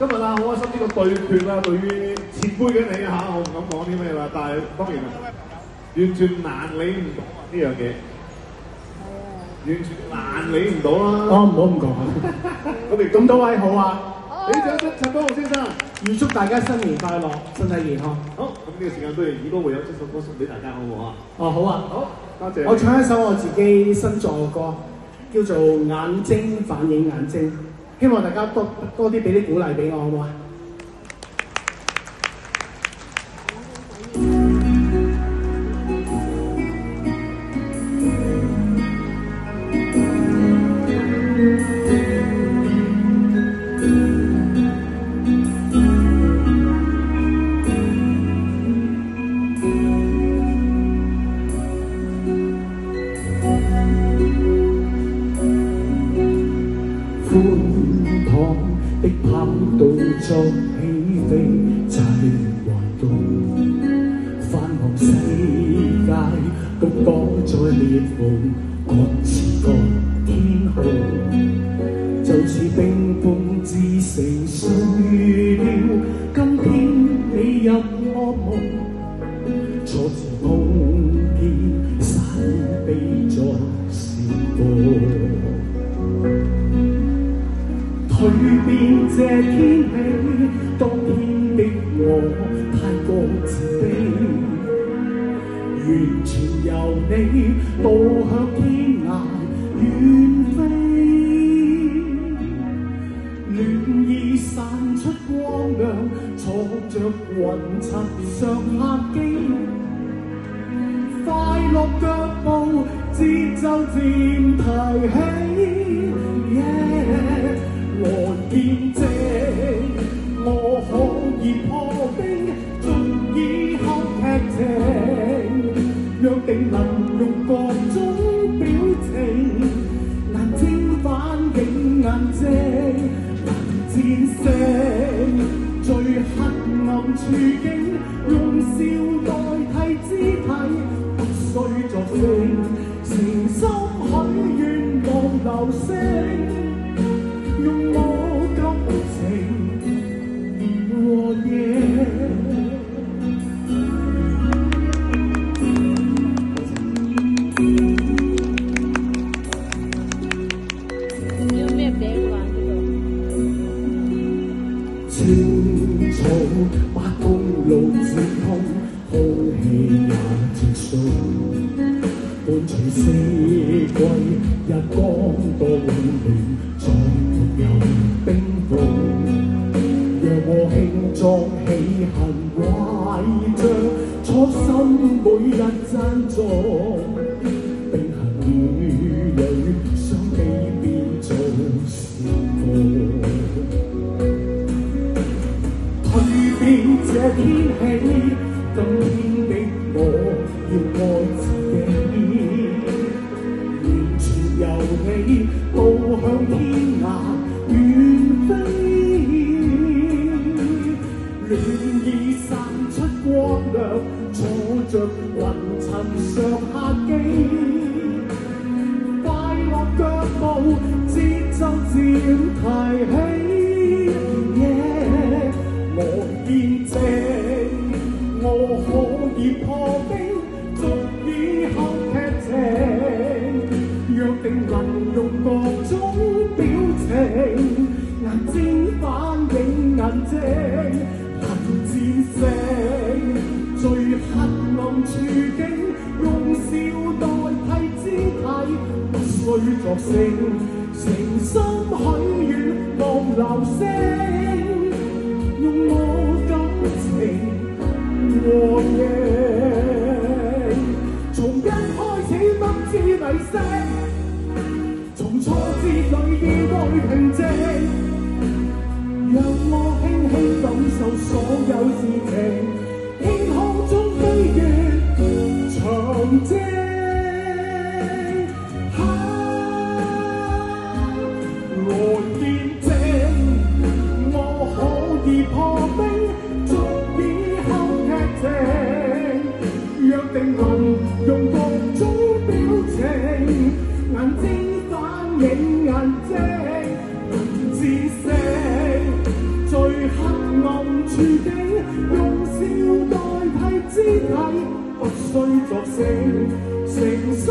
今日啦，好開心呢個對決啦，對於前輩嘅你嚇，我唔敢講啲咩啦，但係當然完全難理唔到呢樣嘢，完全難理唔到啦。唔好咁講啊！我哋咁多位好啊！俾掌聲陳寶豪先生，預祝大家新年快樂，身體健康。好，咁呢個時間都係耳哥會有一首歌送俾大家，好唔好啊？好啊！好，多謝。我唱一首我自己新作嘅歌，叫做《眼睛反映眼睛》，希望大家多啲俾啲鼓勵俾我，好唔好啊？作起飛，際環動，繁忙世界獨躲在裂縫，各自各天空，就似冰封之城碎掉。今天你入我夢，初次碰見散悲作是夢。蛻變這天氣，當天的我太過自卑，完全由你導向天涯遠飛，暖意散出光亮，坐着雲層上客機，快樂腳步節奏漸提起。來見證，我可以破冰，足以後劇情，約定能用各種表情，眼睛反映眼睛，能戰勝最黑暗處境，用笑代替肢體，不需作聲，誠心許願望流星。用我感情和夜。有咩名話呢個？青草把公路接通，空氣也直數，伴隨四季日光多溫暖。有冰凍，讓我輕裝喜恨懷着初心每日讚頌，冰行雨裏相比變做是夢，蛻變這天氣，今天的我要愛自己，完全由你導向天涯。遠飛，暖意散出光亮，坐着雲層上客機，快樂腳步節奏漸提起。我見證，我可以破冰，足以後劇情，約定能用各種表情，眼睛反映眼睛，能戰勝最黑暗處境，用笑代替肢體，不需作聲，誠心許願望流星，用我感情和應，從一開始不知底色。挫折裏意外平靜，讓我輕輕感受所有事情，天空中飛越長征。來見證，我可以破冰，足以後劇情，約定能用各種表情，眼睛。映眼睛，能戰勝最處境，用笑代替肢體，不需作聲，誠須